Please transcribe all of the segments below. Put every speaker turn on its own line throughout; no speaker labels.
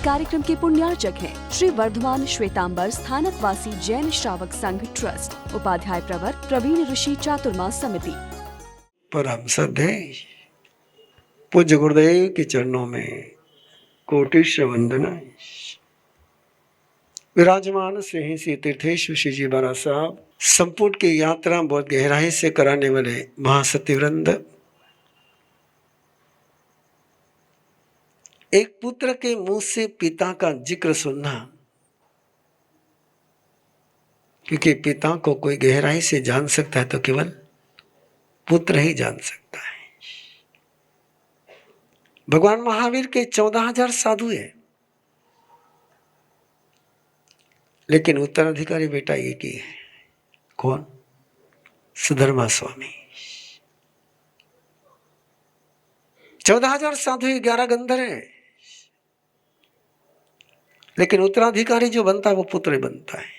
कार्यक्रम के पुण्यार्चक हैं श्री वर्धमान श्वेतांबर स्थानकवासी जैन श्रावक संघ ट्रस्ट, उपाध्याय प्रवर प्रवीण ऋषि चातुर्मास समिति।
परम श्रद्धेय पूज्य गुरुदेव के चरणों में कोटिश वंदना। विराजमान श्री तीर्थेश्वर श्री जी महाराज साहब संपुट की यात्रा बहुत गहराई से कराने वाले महासतिवृंद, एक पुत्र के मुंह से पिता का जिक्र सुनना, क्योंकि पिता को कोई गहराई से जान सकता है तो केवल पुत्र ही जान सकता है। भगवान महावीर के 14,000 साधु है, लेकिन उत्तराधिकारी बेटा एक ही है। कौन? सुधर्मा स्वामी। 14,000 साधु 11 गंधर्व है, लेकिन उत्तराधिकारी जो बनता है वो पुत्र बनता है।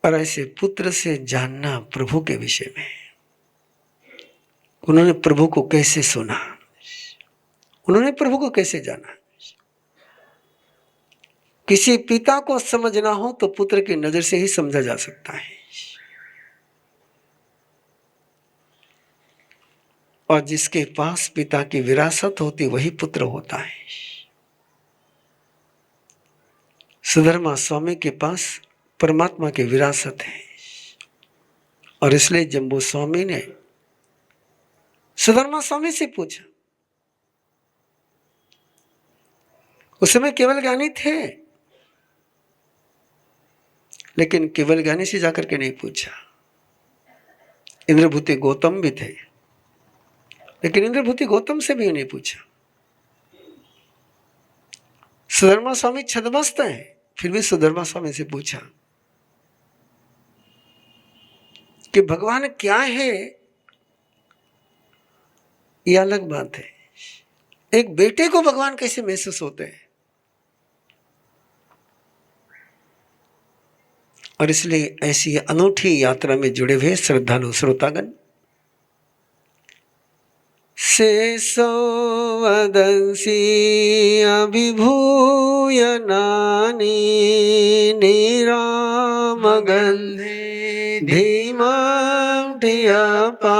और ऐसे पुत्र से जानना प्रभु के विषय में, उन्होंने प्रभु को कैसे सुना, उन्होंने प्रभु को कैसे जाना। किसी पिता को समझना हो तो पुत्र की नजर से ही समझा जा सकता है। और जिसके पास पिता की विरासत होती वही पुत्र होता है। सुधर्मा स्वामी के पास परमात्मा की विरासत है, और इसलिए जम्बू स्वामी ने सुधर्मा स्वामी से पूछा। उस समय केवल ज्ञानी थे, लेकिन केवल ज्ञानी से जाकर के नहीं पूछा। इंद्रभूति गौतम भी थे, लेकिन इंद्रभूति गौतम से भी नहीं पूछा। सुधर्मा स्वामी छद्मस्त है, फिर भी सुधर्मा स्वामी से पूछा कि भगवान क्या है। यह अलग बात है, एक बेटे को भगवान कैसे महसूस होते हैं। और इसलिए ऐसी अनूठी यात्रा में जुड़े हुए श्रद्धालु श्रोतागण शेषो वदंसि अभिभूय नानी निरामगन्धे धीमं धियपा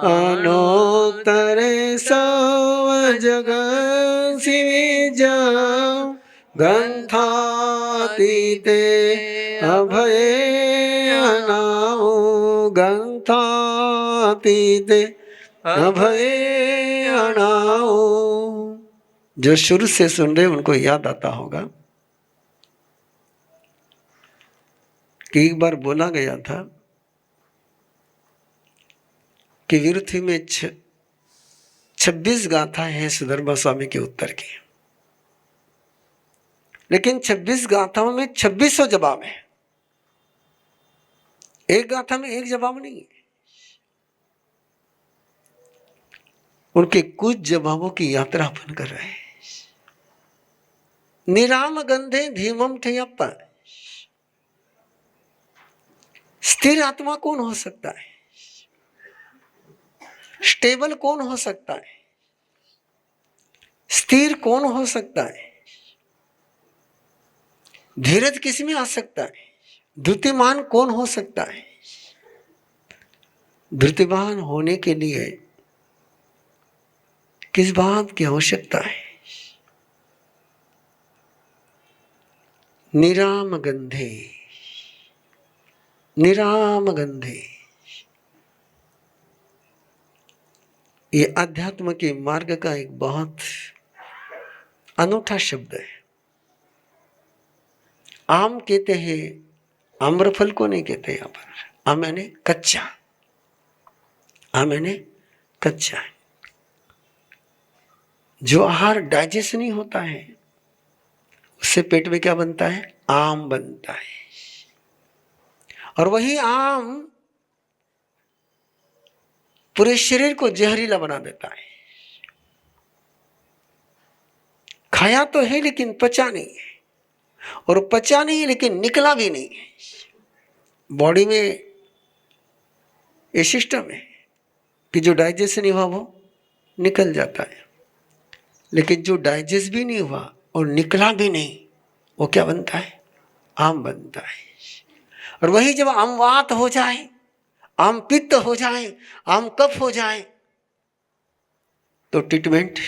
अनोत्तरे सव जगन्सि विजयं गन्थातीते अभये अनाउ गन्थातीते अभये अनाउ। जो शुरू से सुन रहे उनको याद आता होगा कि एक बार बोला गया था कि विरुद्धि में 26 गाथाएं हैं सुधर्मा स्वामी के उत्तर की, लेकिन 26 गाथाओं में 2600 जवाब है। एक गाथा में एक जवाब नहीं है। उनके कुछ जवाबों की यात्रा अपन कर रहे हैं। निराम गंधे धीमम ठयप्पा। स्थिर आत्मा कौन हो सकता है? स्टेबल कौन हो सकता है? स्थिर कौन हो सकता है? धीरज किस में आ सकता है? धृतिमान कौन हो सकता है? धृतिमान होने के लिए किस बात की आवश्यकता है? निराम गंधे, निराम गंधे, ये अध्यात्म के मार्ग का एक बहुत अनूठा शब्द है। आम कहते हैं, आम्रफल को नहीं कहते यहां पर। आम यानी कच्चा, आम यानी कच्चा। जो आहार डाइजेस्ट नहीं होता है उससे पेट में क्या बनता है? आम बनता है। और वही आम पूरे शरीर को जहरीला बना देता है। खाया तो है लेकिन पचा नहीं है, और पचा नहीं है लेकिन निकला भी नहीं है। बॉडी में ये सिस्टम है कि जो डाइजेशन नहीं हुआ वो निकल जाता है। लेकिन जो डाइजेस्ट भी नहीं हुआ और निकला भी नहीं, वो क्या बनता है? आम बनता है। और वही जब आमवात हो जाए, आम पित्त हो जाए, आम कफ हो जाए, तो ट्रीटमेंट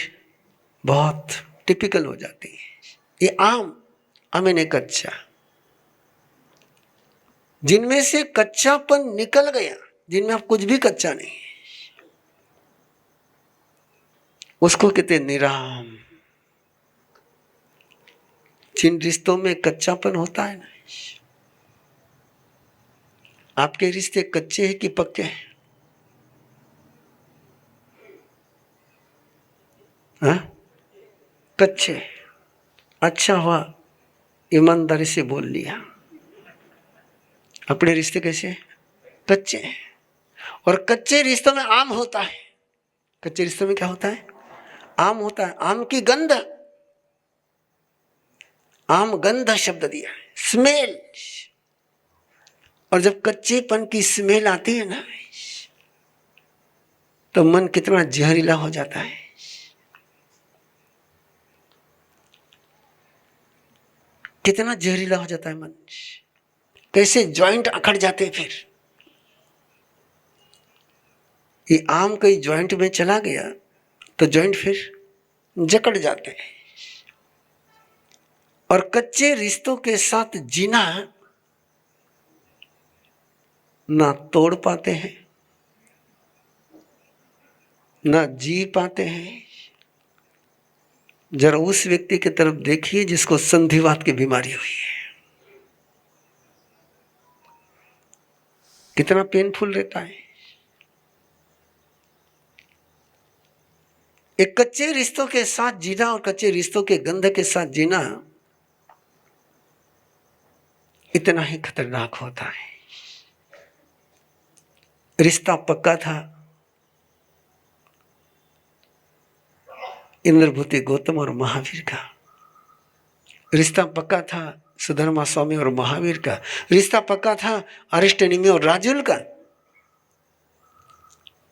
बहुत टिपिकल हो जाती है। ये आम यानी कच्चा, जिनमें से कच्चापन निकल गया, जिनमें अब कुछ भी कच्चा नहीं, उसको कहते निराम। जिन रिश्तों में कच्चापन होता है ना, आपके रिश्ते कच्चे हैं कि पक्के हैं? हाँ, कच्चे। अच्छा हुआ ईमानदारी से बोल लिया। अपने रिश्ते कैसे हैं? कच्चे हैं। और कच्चे रिश्तों में आम होता है। कच्चे रिश्तों में क्या होता है? आम होता है। आम की गंध, आम गंध शब्द दिया है, स्मेल। और जब कच्चेपन की स्मेल आती है ना, तो मन कितना जहरीला हो जाता है। कितना जहरीला हो जाता है मन, कैसे जॉइंट अकड़ जाते हैं। फिर ये आम कहीं जॉइंट में चला गया तो जॉइंट फिर जकड़ जाते हैं। और कच्चे रिश्तों के साथ जीना ना तोड़ पाते हैं, ना जी पाते हैं। जरा उस व्यक्ति की तरफ देखिए जिसको संधिवात की बीमारी हुई है, कितना पेनफुल रहता है। एक कच्चे रिश्तों के साथ जीना और कच्चे रिश्तों के गंध के साथ जीना इतना ही खतरनाक होता है। रिश्ता पक्का था इंद्रभूति गौतम और महावीर का। रिश्ता पक्का था सुधर्मा स्वामी और महावीर का। रिश्ता पक्का था अरिष्टनेमी और राजुल का।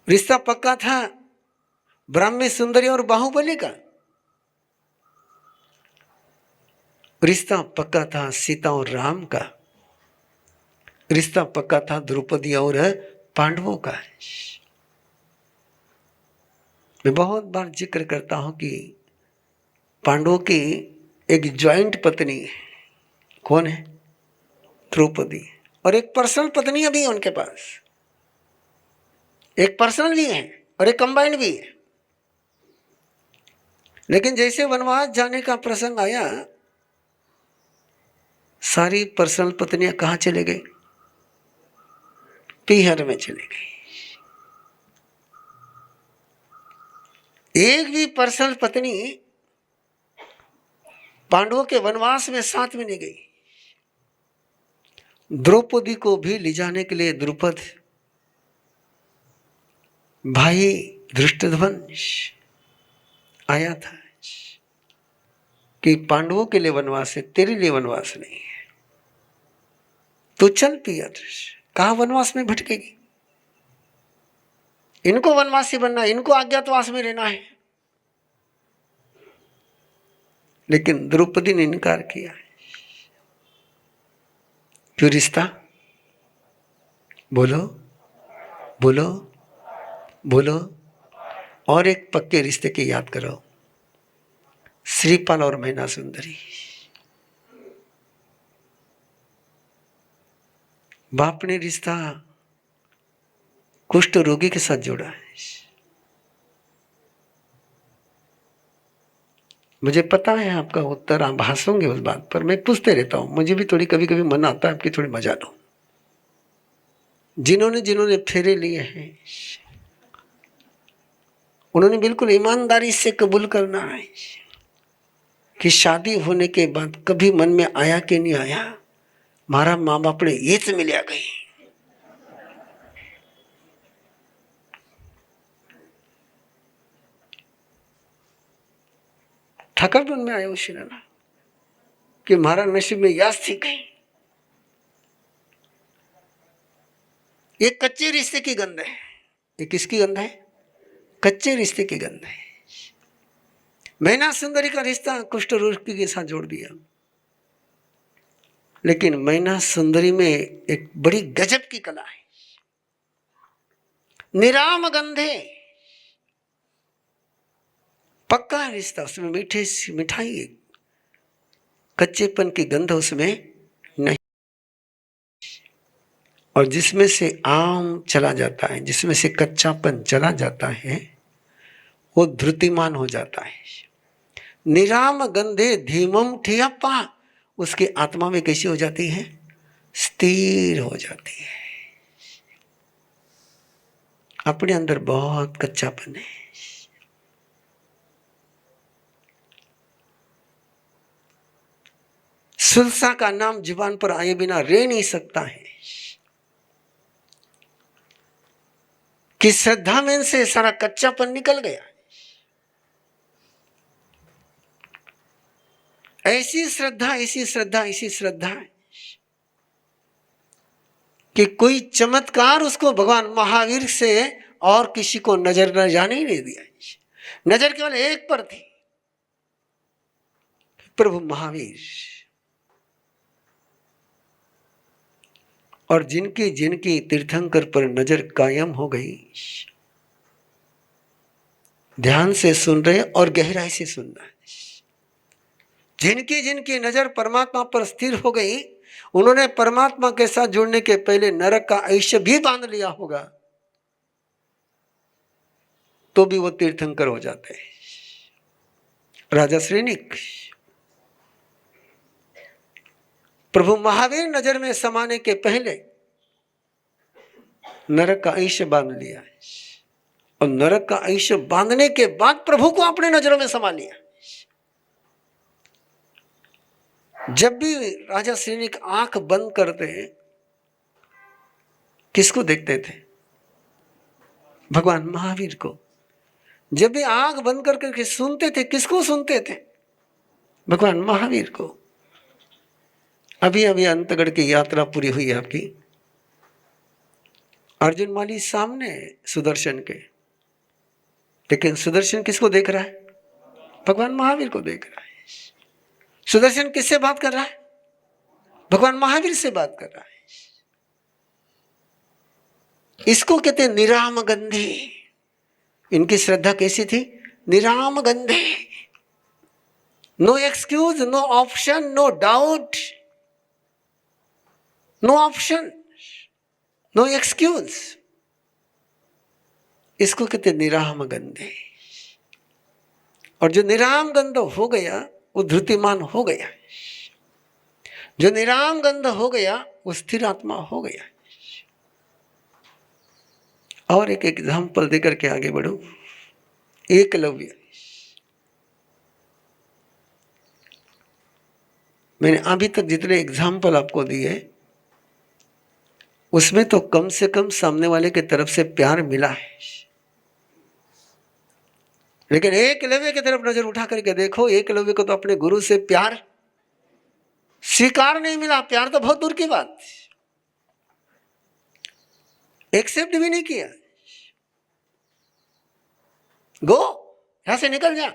रिश्ता पक्का था ब्राह्मी सुंदरी और बाहुबली का। रिश्ता पक्का था सीता और राम का। रिश्ता पक्का था द्रौपदी और पांडवों का। मैं बहुत बार जिक्र करता हूं कि पांडवों की एक ज्वाइंट पत्नी कौन है? द्रौपदी। और एक पर्सनल पत्नी अभी है उनके पास, एक पर्सनल भी है और एक कंबाइंड भी है। लेकिन जैसे वनवास जाने का प्रसंग आया, सारी पर्सनल पत्नियां कहां चले गई? पीहर में चले गई। एक भी पर्सनल पत्नी पांडवों के वनवास में साथ में नहीं गई। द्रौपदी को भी ले जाने के लिए द्रुपद भाई धृष्टध्वंस आया था कि पांडवों के लिए वनवास है, तेरे लिए वनवास नहीं है। तो चल पिया, कहां वनवास में भटकेगी? इनको वनवासी बनना है, इनको अज्ञातवास में रहना है। लेकिन द्रौपदी ने इनकार किया। क्यों? रिश्ता बोलो बोलो बोलो। और एक पक्के रिश्ते की याद करो, श्रीपाल और मैना सुंदरी। बाप ने रिश्ता कुष्ठ रोगी के साथ जोड़ा है। मुझे पता है आपका उत्तर, आप हंसोगे उस बात पर। मैं पूछते रहता हूं, मुझे भी थोड़ी कभी कभी मन आता है आपकी थोड़ी मजा लो। जिन्होंने फेरे लिए हैं, उन्होंने बिल्कुल ईमानदारी से कबूल करना है कि शादी होने के बाद कभी मन में आया कि नहीं आया, मारा माँ बाप ने ये से मिलिया गई। ठाकर मन में आया उसी ना कि मारा नसीब में याद थी गई। ये कच्चे रिश्ते की गंध है। ये किसकी गंध है? कच्चे रिश्ते की गंध है। मैना सुंदरी का रिश्ता कुष्ठ रोग के साथ जोड़ दिया, लेकिन मैना सुंदरी में एक बड़ी गजब की कला है। निराम गंधे, पक्का रिश्ता, उसमें मीठे मिठाई, कच्चेपन की गंध उसमें नहीं। और जिसमें से आम चला जाता है, जिसमें से कच्चापन चला जाता है, वो धृतिमान हो जाता है। निराम गंधे धीमम ठियप्पा, उसकी आत्मा में कैसी हो जाती है? स्थिर हो जाती है। अपने अंदर बहुत कच्चापन है। सुलसा का नाम जुबान पर आए बिना रह नहीं सकता है कि श्रद्धा में से सारा कच्चापन निकल गया। ऐसी श्रद्धा, ऐसी श्रद्धा, ऐसी श्रद्धा कि कोई चमत्कार उसको भगवान महावीर से और किसी को नजर न जाने ही नहीं दिया। नजर केवल एक पर थी, प्रभु महावीर। और जिनकी जिनकी तीर्थंकर पर नजर कायम हो गई, ध्यान से सुन रहे और गहराई से सुनना है। जिनकी जिनकी नजर परमात्मा पर स्थिर हो गई, उन्होंने परमात्मा के साथ जुड़ने के पहले नरक का आयुष्य भी बांध लिया होगा, तो भी वो तीर्थंकर हो जाते हैं। राजा श्रेनिक प्रभु महावीर नजर में समाने के पहले नरक का आयुष्य बांध लिया, और नरक का आयुष्य बांधने के बाद प्रभु को अपने नजरों में समा लिया। जब भी राजा श्रेनिक आंख बंद करते, किसको देखते थे? भगवान महावीर को। जब भी आंख बंद करके सुनते थे, किसको सुनते थे? भगवान महावीर को। अभी अभी अंतगढ़ की यात्रा पूरी हुई आपकी। अर्जुन माली सामने सुदर्शन के, लेकिन सुदर्शन किसको देख रहा है? भगवान महावीर को देख रहा है। सुदर्शन किससे बात कर रहा है? भगवान महावीर से बात कर रहा है। इसको कहते हैं निराम गंधे। इनकी श्रद्धा कैसी थी? निराम गंधे। No excuse, no option, no doubt, no option, no excuse. इसको कहते निराम गंधे। और जो निराम गंध हो गया वो धृतिमान हो गया। जो निराम गंध हो गया वो स्थिर आत्मा हो गया। और एक एग्जाम्पल देकर के आगे बढ़ो। एकलव्य, मैंने अभी तक जितने एग्जाम्पल आपको दिए, उसमें तो कम से कम सामने वाले की तरफ से प्यार मिला है। लेकिन एकलव्य की तरफ नजर उठा करके देखो, एकलव्य को तो अपने गुरु से प्यार स्वीकार नहीं मिला। प्यार तो बहुत दूर की बात, एक्सेप्ट भी नहीं किया। गो, यहां से निकल जा।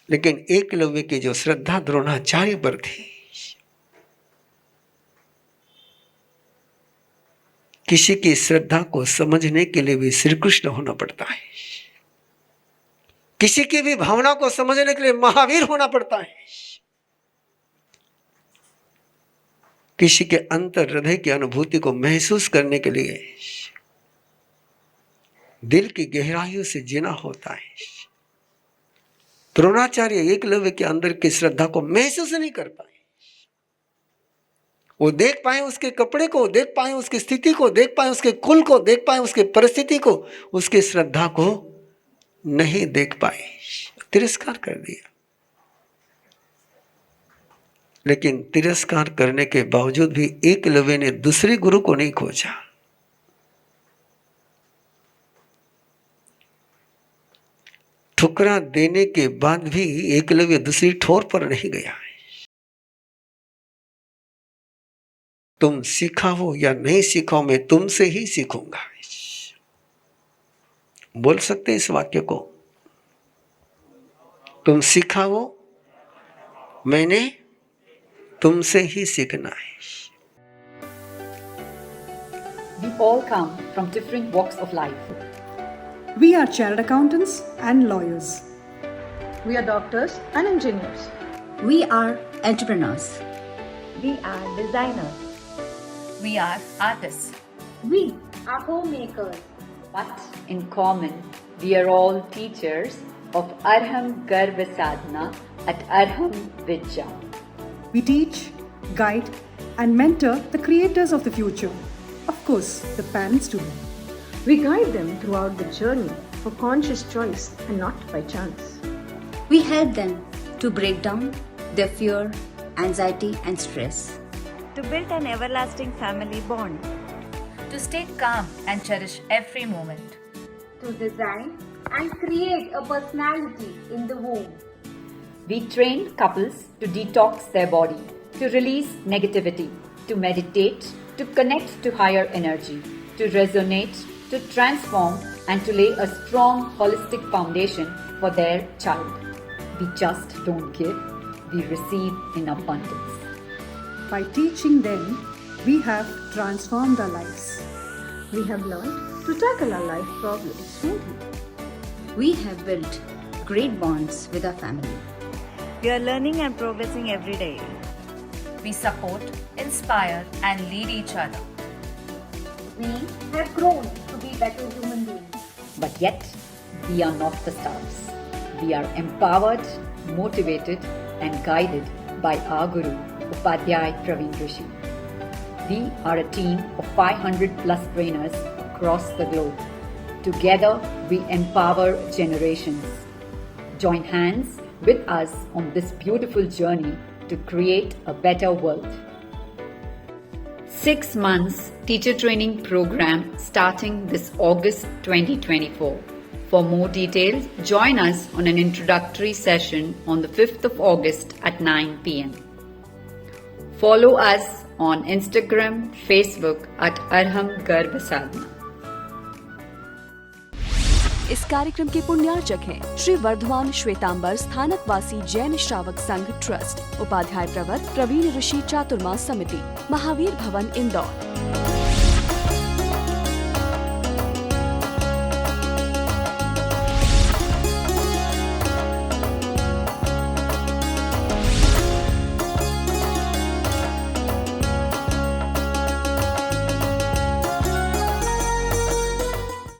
लेकिन एकलव्य की जो श्रद्धा द्रोणाचार्य पर थी, किसी की श्रद्धा को समझने के लिए भी श्री कृष्ण होना पड़ता है। किसी की भी भावना को समझने के लिए महावीर होना पड़ता है। किसी के अंतर हृदय की अनुभूति को महसूस करने के लिए दिल की गहराइयों से जीना होता है। द्रोणाचार्य एकलव्य के अंदर की श्रद्धा को महसूस नहीं कर पाए। वो देख पाए उसके कपड़े को, देख पाए उसकी स्थिति को, देख पाए उसके कुल को, देख पाए उसके परिस्थिति को, उसकी श्रद्धा को नहीं देख पाए, तिरस्कार कर दिया। लेकिन तिरस्कार करने के बावजूद भी एकलव्य ने दूसरे गुरु को नहीं खोजा। ठुकरा देने के बाद भी एकलव्य दूसरी ठोर पर नहीं गया। तुम सिखाओ या नहीं सिखाओ, मैं तुमसे ही सीखूंगा। बोल सकते इस वाक्य को? तुम सिखाओ, मैंने तुमसे ही सीखना है।
We all come from different walks of life.
We are chartered accountants and lawyers.
We are doctors and engineers.
We are entrepreneurs.
We are designers.
We are artists.
We are homemakers.
But in common, we are all teachers of Arham Garva Sadhana at Arham Vidya.
We teach, guide, and mentor the creators of the future. Of course, the parents too.
We guide them throughout the journey for conscious choice and not by chance.
We help them to break down their fear, anxiety, and stress.
To build an everlasting family bond.
To stay calm and cherish every moment.
To design and create a personality in the womb.
We train couples to detox their body, to release negativity, to meditate, to connect to higher energy, to resonate, to transform, and to lay a strong holistic foundation for their child. We just don't give, we receive in abundance.
By teaching them, we have transformed our lives.
We have learned to tackle our life problems smoothly.
We have built great bonds with our family.
We are learning and progressing every day.
We support, inspire, and lead each other.
We have grown to be better human beings.
But yet, we are not the stars. We are empowered, motivated, and guided by our Guru, Upadhyay Praveen Rishi. We are a team of 500 plus trainers across the globe. Together, we empower generations. Join hands with us on this beautiful journey to create a better world. 6 months teacher training program starting this August 2024. For more details, join us on an introductory session on the 5th of August at 9 p.m. Follow us on Instagram, Facebook at Arham Garva Sadhana.
इस कार्यक्रम के पुण्यार्चक हैं श्री वर्धमान श्वेतांबर स्थानकवासी जैन श्रावक संघ trust, Upadhyay प्रवर प्रवीण ऋषि चातुर्मा समिति, महावीर भवन इंदौर।